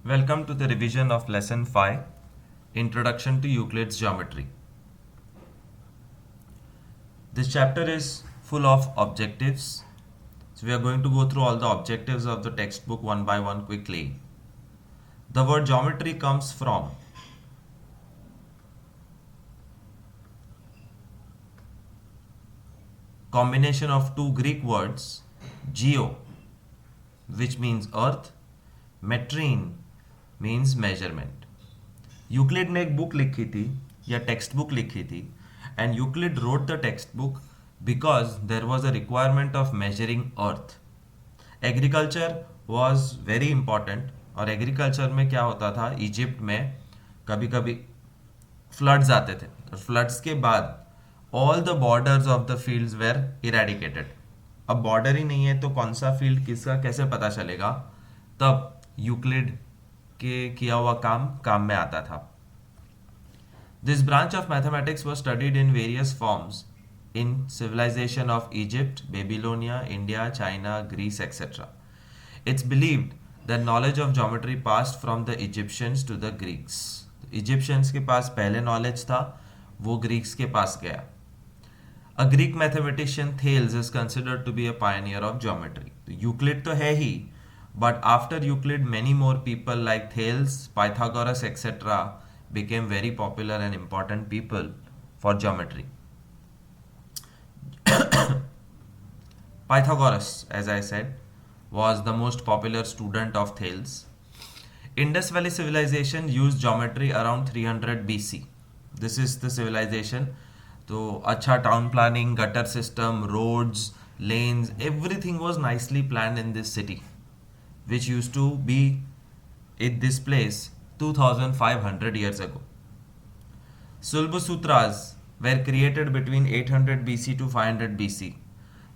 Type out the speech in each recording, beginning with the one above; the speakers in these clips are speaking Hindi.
Welcome to the revision of Lesson 5, Introduction to Euclid's Geometry. This chapter is full of objectives. So we are going to go through all the objectives of the textbook one by one quickly. The word geometry comes from combination of two Greek words, geo, which means earth, metrine means measurement. Euclid ने एक बुक लिखी थी या टेक्स्ट बुक लिखी थी and Euclid wrote the text book because there was a requirement of measuring earth. Agriculture was very important और एग्रीकल्चर में क्या होता था, इजिप्ट में कभी कभी फ्लड्स आते थे और फ्लड्स के बाद all the borders of the fields were eradicated. अब बॉर्डर ही नहीं है तो कौन सा फील्ड किसका कैसे पता चलेगा, तब यूक्लिड के किया हुआ काम में आता था. This branch of mathematics was studied in various forms in civilisation of Egypt, Babylonia, India, China, Greece etcetera. It's believed that knowledge of geometry passed from the Egyptians to the Greeks. Egyptians के पास पहले नॉलेज था, वो ग्रीक्स के पास गया. A Greek mathematician Thales is considered to be a pioneer of geometry. तो यूक्लिड तो है ही, but after Euclid many more people like Thales, Pythagoras etc. became very popular and important people for geometry. Pythagoras, as I said, was the most popular student of Thales. Indus Valley civilization used geometry around 300 BC. This is the civilization. तो अच्छा town planning, gutter system, roads, lanes, everything was nicely planned in this city, which used to be in this place 2500 years ago. Sulba Sutras were created between 800 BC to 500 BC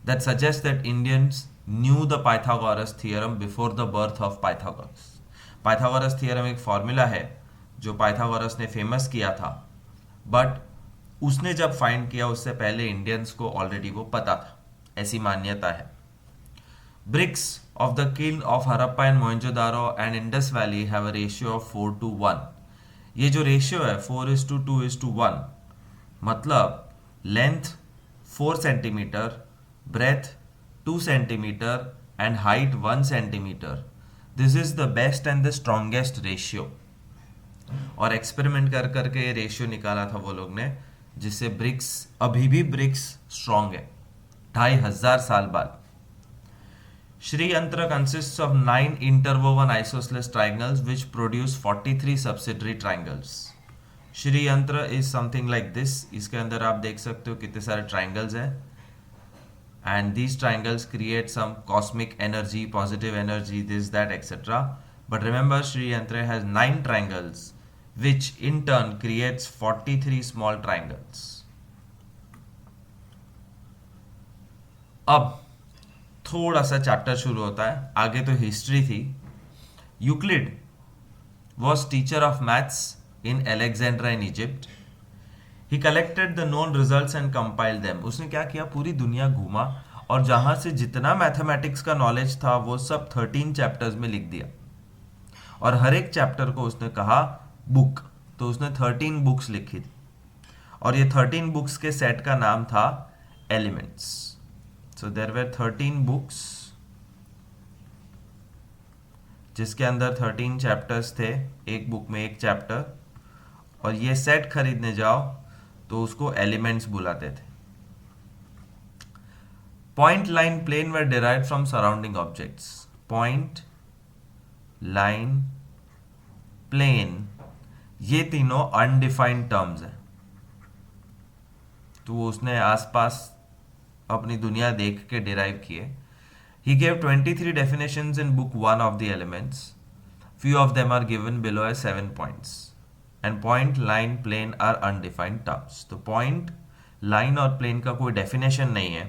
that suggests that Indians knew the Pythagoras theorem before the birth of Pythagoras. Pythagoras theorem एक फॉर्मूला है जो पाइथागोरस ने फेमस किया था, बट उसने जब फाइंड किया उससे पहले इंडियंस को ऑलरेडी वो पता था, ऐसी मान्यता है. Bricks of the kiln of Harappa and Mohenjo-daro and Indus Valley have a ratio of 4:1. ये जो रेशियो है 4:2:1, मतलब length 4 centimetre, breadth 2 centimetre and height 1 centimetre. This is the best and the strongest ratio. और एक्सपेरिमेंट कर करके ये रेशियो निकाला था वो लोग ने, जिससे ब्रिक्स अभी भी ब्रिक्स स्ट्रॉन्ग है 2500 साल बाद. Shri Yantra consists of 9 interwoven isosceles triangles which produce 43 subsidiary triangles. Shri Yantra is something like this. इसके अंदर आप देख सकते हो कितने सारे triangles हैं. And these triangles create some cosmic energy, positive energy, this, that, etc. But remember, Shri Yantra has 9 triangles, which in turn creates 43 small triangles. अब थोड़ा सा चैप्टर शुरू होता है, आगे तो हिस्ट्री थी. Euclid was teacher of maths in Alexandra in Egypt. He collected the known results and compiled them. उसने क्या किया, पूरी दुनिया घूमा और जहां से जितना मैथमेटिक्स का नॉलेज था वो सब 13 चैप्टर्स में लिख दिया. और हर एक चैप्टर को उसने कहा बुक, तो उसने 13 बुक्स लिखी थी. और ये 13 बुक्स के सेट का नाम था elements. So there were 13 books जिसके अंदर 13 चैप्टर्स थे, एक बुक में एक चैप्टर, और ये सेट खरीदने जाओ तो उसको एलिमेंट्स बुलाते थे. Point, line, plane were derived from surrounding objects. Point, line, plane, ये तीनों अनडिफाइंड टर्म्स हैं. तो उसने आसपास अपनी दुनिया देख के डिराइव किए. He gave 23 definitions in book 1 of the elements. Few of them are given below as 7 points. And point, line, plane are undefined terms. तो point, line और plane का कोई definition नहीं है.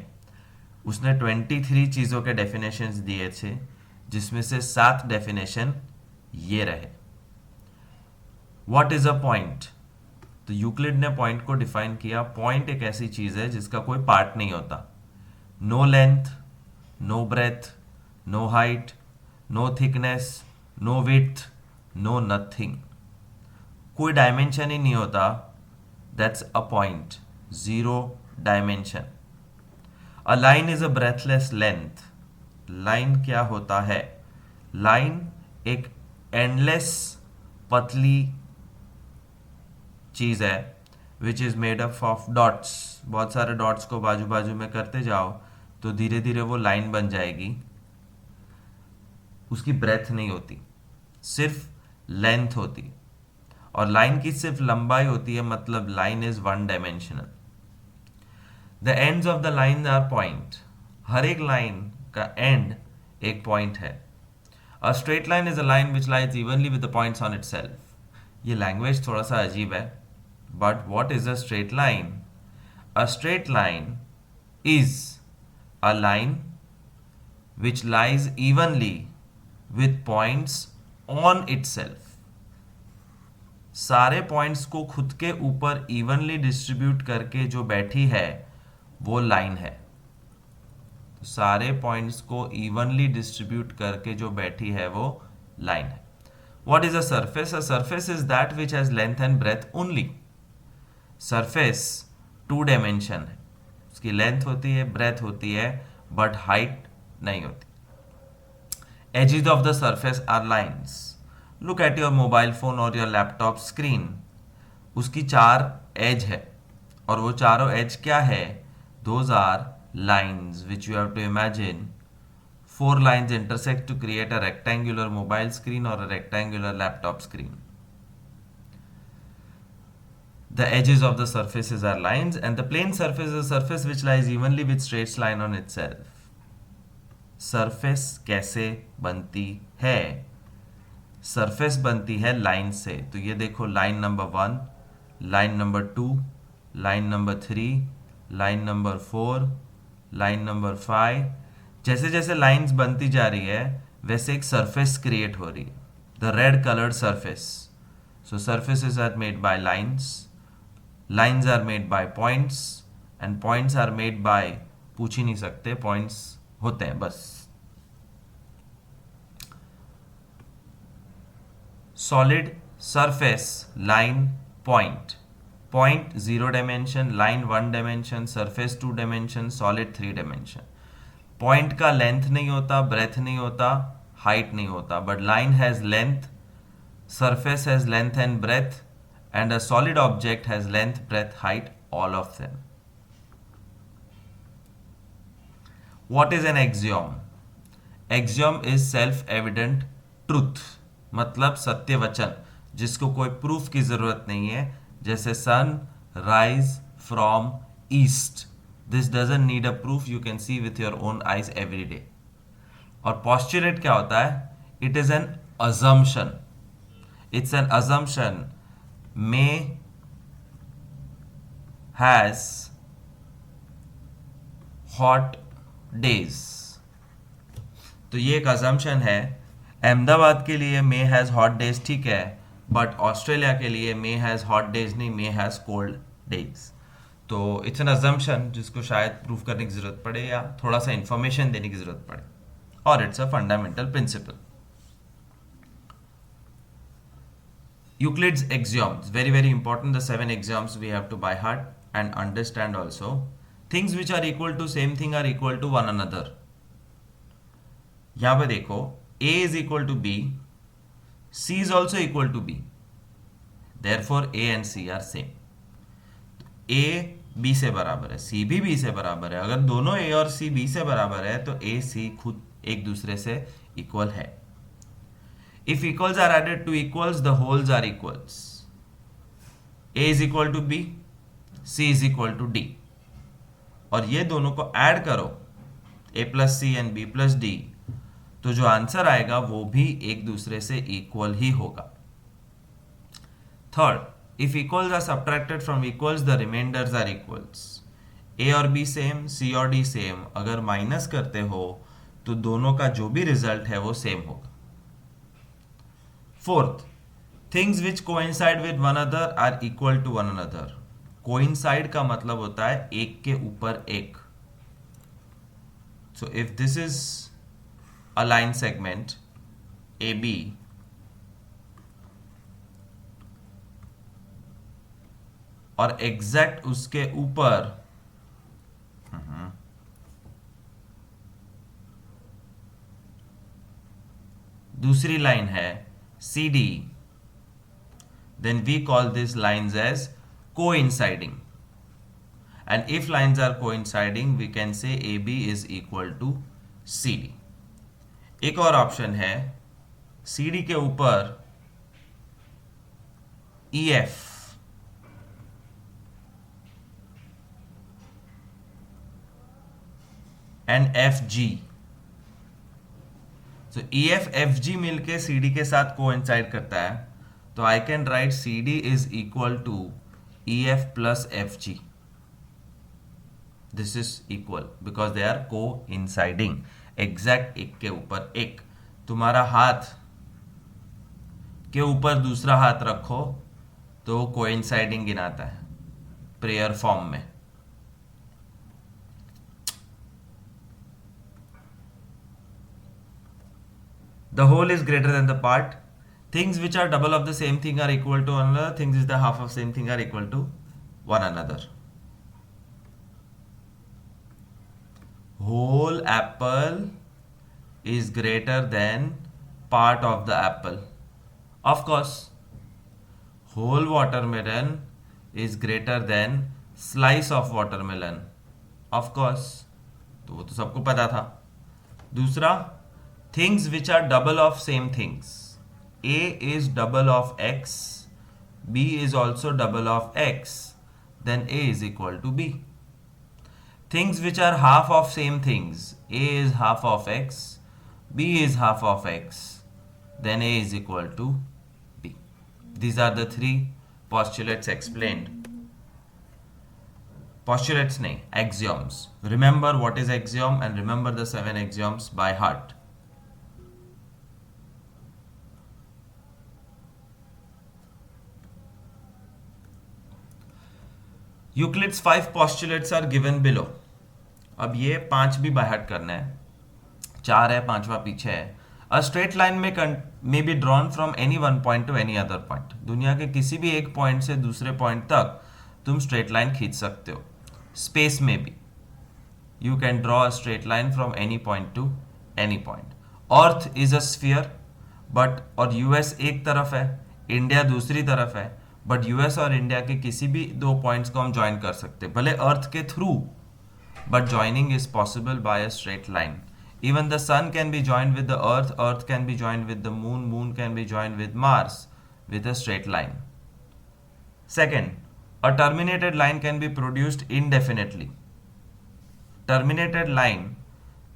उसने 23 चीज़ों के definitions दिए थे, जिसमें से 7 definition ये रहे. What is a point? तो यूक्लिड ने पॉइंट को डिफाइन किया. पॉइंट एक ऐसी चीज है जिसका कोई पार्ट नहीं होता. No length, no breadth, no height, no thickness, no width, no nothing, कोई डायमेंशन ही नहीं होता, that's a point, zero dimension. A line is a breadthless length, line क्या होता है? लाइन एक एंडलेस पतली चीज है which is made up of dots, बहुत सारे डॉट्स को बाजू बाजू में करते जाओ तो धीरे धीरे वो लाइन बन जाएगी। उसकी ब्रेथ नहीं होती, सिर्फ लेंथ होती, और लाइन की सिर्फ लंबाई होती है, मतलब line is one dimensional. The ends of the line are point, हर एक लाइन का एंड एक पॉइंट है। A straight line is a line which lies evenly with the points on itself. ये लैंग्वेज थोड़ा सा अजीब है, but what is a straight line? A straight line is a line which lies evenly with points on itself। सारे पॉइंट्स को खुद के ऊपर इवनली डिस्ट्रीब्यूट करके जो बैठी है वो लाइन है। तो सारे पॉइंट्स को इवनली डिस्ट्रीब्यूट करके जो बैठी है वो लाइन है। What is a surface? A surface is that which has length and breadth only. Surface two dimension है, उसकी लेंथ होती है, ब्रेथ होती है, बट हाइट नहीं होती। Edges of the surface are lines. Look at your mobile phone और योर लैपटॉप स्क्रीन, उसकी चार एज है, और वो चारों एज क्या है? Those are lines which you have to imagine. Four lines intersect to create a rectangular mobile screen और a rectangular laptop screen. The edges of the surfaces are lines, and the plane surface is a surface which lies evenly with straight line on itself. Surface कैसे बनती है? सरफेस बनती है लाइन से। तो ये देखो, line number 1, line number 2, line number 3, line number 4, line number 5। जैसे जैसे लाइंस बनती जा रही है वैसे एक सरफेस क्रिएट हो रही है, the red coloured surface. So surfaces are made by lines, lines are made by points, and points are made by, पूछ ही नहीं सकते, points होते हैं बस। solid, surface, line, point। point 0 dimension, line 1 dimension, surface 2 dimension, solid 3 dimension। point का length नहीं होता, breadth नहीं होता, height नहीं होता, but line has length, surface has length and breadth, and a solid object has length, breadth, height, all of them। What is an axiom? Axiom is self-evident truth, मतलब सत्य वचन जिसको कोई प्रूफ की जरूरत नहीं है, जैसे sun rise from east, this doesn't need a proof, you can see with your own eyes every day. और पोस्टुलेट क्या होता है? It is an assumption, it's an assumption, May has hot days. तो ये एक अजम्पशन है। अहमदाबाद के लिए मे हैज हॉट डेज ठीक है, बट ऑस्ट्रेलिया के लिए मे हैज हॉट डेज नहीं, मे हैज कोल्ड डेज। तो इट्स एन अजम्पशन जिसको शायद प्रूफ करने की जरूरत पड़े या थोड़ा सा इंफॉर्मेशन देने की जरूरत पड़े, और it's a fundamental principle. Euclid's axioms, very very important, the 7 axioms we have to by heart and understand also. Things which are equal to same thing are equal to one another। यहां पे देखो, A is equal to B, C is also equal to B, therefore A and C are same। A B से बराबर है, C भी B से बराबर है। अगर दोनों A और C B से बराबर है तो A C खुद एक दूसरे से इक्वल है। If equals are added to equals, the wholes are equals। A is equal to B, C is equal to D, और ये दोनों को ऐड करो, A plus C and B plus D, तो जो आंसर आएगा वो भी एक दूसरे से इक्वल ही होगा। Third, if equals are subtracted from equals, the remainders are equals। A और B सेम, C और D सेम, अगर माइनस करते हो तो दोनों का जो भी रिजल्ट है वो सेम होगा। Fourth, things which coincide with one other are equal to one another. Coincide का मतलब होता है एक के ऊपर एक। So if this is a line segment AB और एग्जैक्ट उसके ऊपर दूसरी लाइन है CD, then we call these lines as coinciding. And if lines are coinciding, we can say AB is equal to CD. एक और ऑप्शन है CD के ऊपर EF and FG. So EF FG मिलके CD के साथ कोइंसाइड करता है, तो I can write CD is equal to EF plus FG. This is equal because they are coinciding. Exact एक के ऊपर एक. तुम्हारा हाथ के ऊपर दूसरा हाथ रखो तो कोइंसाइडिंग गिनाता है प्रेयर फॉर्म में. The whole is greater than the part. Things which are double of the same thing are equal to one another. Things which the half of same thing are equal to one another. Whole apple is greater than part of the apple. Of course, whole watermelon is greater than slice of watermelon. Of course, तो वो तो सबको पता था. दूसरा, things which are double of same things. A is double of X, B is also double of X, then A is equal to B. Things which are half of same things. A is half of X, B is half of X, then A is equal to B. These are the three postulates explained. Postulates nahi, axioms. Remember what is axiom and remember the 7 axioms by heart. Euclid's 5 postulates are given below. अब ये 5 भी बाय हार्ट करना है. 4 है, 5वां पीछे है. A straight line may be drawn from any one point to any other point. दुनिया के किसी भी एक पॉइंट से दूसरे पॉइंट तक तुम स्ट्रेट लाइन खींच सकते हो. स्पेस में भी you can draw a straight line from any point to any point. Earth is a sphere, but और US एक तरफ है, इंडिया दूसरी तरफ है, बट यूएस और इंडिया के किसी भी 2 पॉइंट्स को हम ज्वाइन कर सकते हैं, भले अर्थ के through, but joining is possible by a straight line. Even the sun can be join with the earth, earth can be join with the moon, moon can be join with Mars with a straight line. Second, a terminated line can be produced indefinitely. Terminated line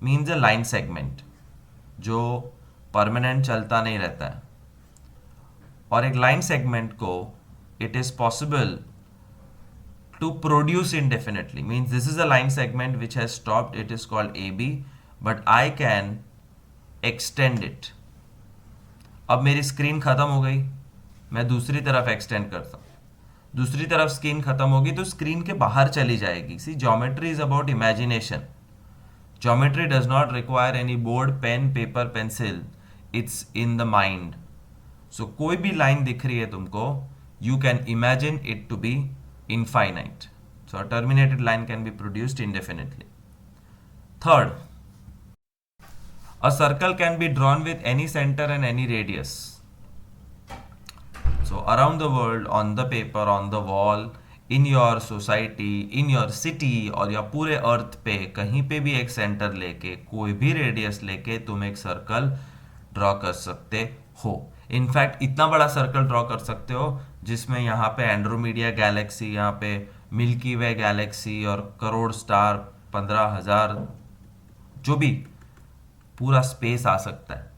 means a line segment जो परमानेंट चलता नहीं रहता है. और एक लाइन सेगमेंट को it is possible to produce indefinitely. Means this is a line segment which has stopped, it is called AB, but I can extend it. अब मेरी स्क्रीन खत्म हो गई, मैं दूसरी तरफ एक्सटेंड करता हूँ. दूसरी तरफ स्क्रीन खत्म होगी तो स्क्रीन के बाहर चली जाएगी. See, geometry is about imagination. Geometry does not require any board, pen, paper, pencil. It's in the mind. So कोई भी लाइन दिख रही है तुमको, you can imagine it to be infinite. So a terminated line can be produced indefinitely. Third, a circle can be drawn with any center and any radius. So around the world, on the paper, on the wall, in your society, in your city और या पूरे अर्थ पे कहीं पे भी एक सेंटर लेके, कोई भी रेडियस लेके तुम एक सर्कल ड्रॉ कर सकते हो. इनफैक्ट इतना बड़ा सर्कल ड्रॉ कर सकते हो जिसमें यहाँ पे एंड्रोमीडिया गैलेक्सी, यहाँ पे मिल्की वे गैलेक्सी और करोड़ स्टार, 15,000, जो भी पूरा स्पेस आ सकता है.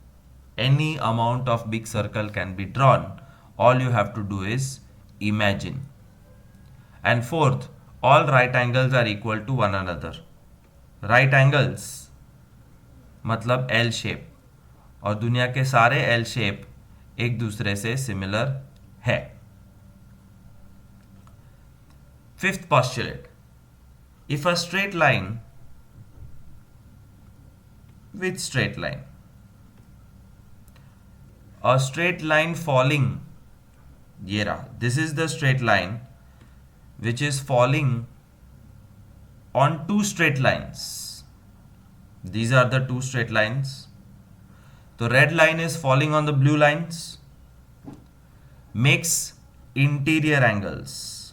Any amount of big circle can be drawn. All you have to do is imagine. And fourth, all right angles are equal to one another. Right angles मतलब एल शेप, और दुनिया के सारे एल शेप एक दूसरे से सिमिलर है. Fifth postulate, if a straight line with straight line, falling, ये रहा, this is the straight line which is falling on two straight lines. These are the two straight lines. The red line is falling on the blue lines, makes interior angles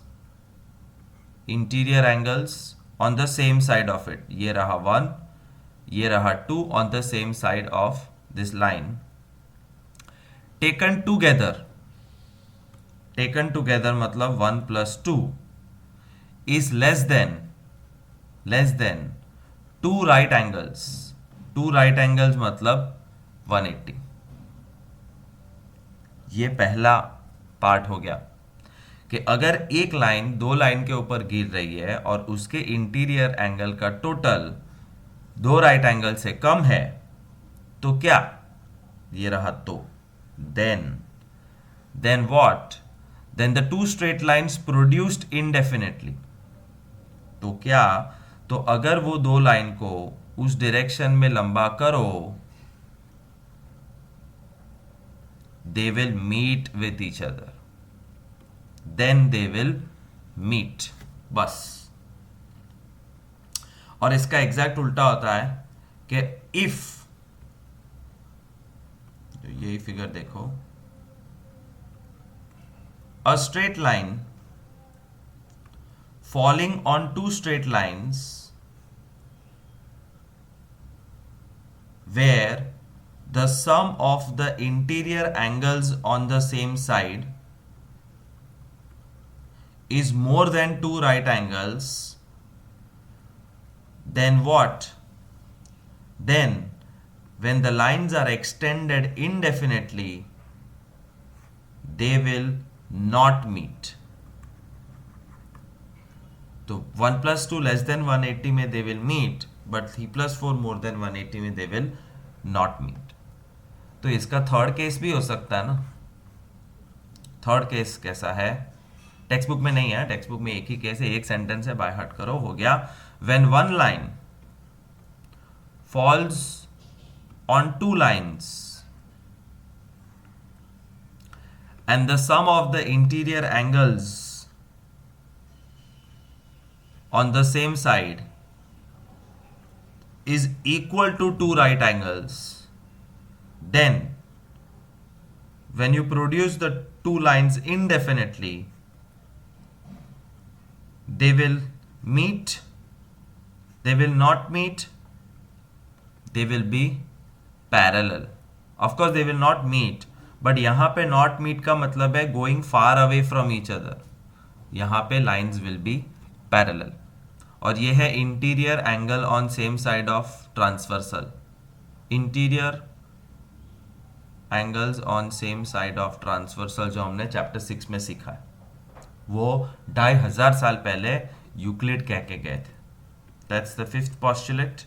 on the same side of it. ये रहा 1, ये रहा 2 on the same side of this line. Taken together मतलब 1 plus 2 is less than 2 right angles. 2 right angles मतलब 180. ये पहला पार्ट हो गया कि अगर एक लाइन दो लाइन के ऊपर गिर रही है और उसके इंटीरियर एंगल का टोटल दो राइट एंगल से कम है तो क्या, ये रहा तो then what? Then the two straight lines produced indefinitely. तो क्या, तो अगर वो दो लाइन को उस डायरेक्शन में लंबा करो, they will meet with each other. Then they will meet. बस. और इसका एग्जैक्ट उल्टा होता है कि if, तो यही फिगर देखो, a straight line falling on two straight lines where the sum of the interior angles on the same side is more than two right angles, then what? Then when the lines are extended indefinitely, they will not meet. तो 1 plus 2 less than 180 में they will meet, but 3 plus 4 more than 180 में they will not meet. तो इसका थर्ड केस भी हो सकता है ना. थर्ड केस कैसा है, टेक्स्ट बुक में नहीं है, टेक्स्ट बुक में एक ही केस है, एक सेंटेंस है, बाय हार्ट करो, हो गया. When one line falls on two lines and the sum of the interior angles on the same side is equal to two right angles, then when you produce the two lines indefinitely, they will meet, they will not meet, they will be parallel. Of course they will not meet, but यहां पे नॉट मीट का मतलब है going far away from each other. यहां पे लाइंस विल बी पैरेलल. और ये है interior angle on same side of transversal. Interior angles on same side of transversal जो हमने चैप्टर 6 में सीखा है, वो 2500 साल पहले यूक्लिड कह के गए थे. That's the fifth postulate.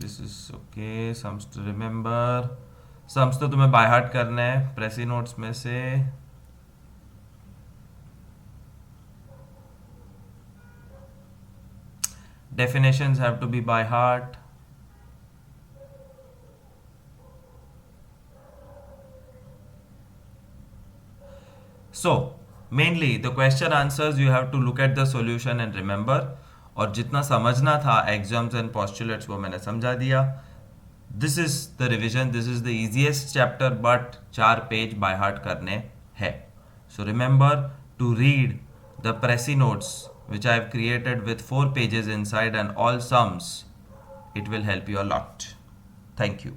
This is okay. Sums to remember. Sums तो तुम्हें बाय हार्ट करना है प्रेसी नोट्स में से. Definitions have to be by heart. So mainly the question answers you have to look at the solution and remember. और जितना समझना था एग्जाम्स एंड पोस्टुलेट्स वो मैंने समझा दिया. This is the revision, this is the easiest chapter, but 4 page by heart करने हैं. So remember to read the precis notes which I have created with 4 pages inside and all sums. It will help you a lot. Thank you.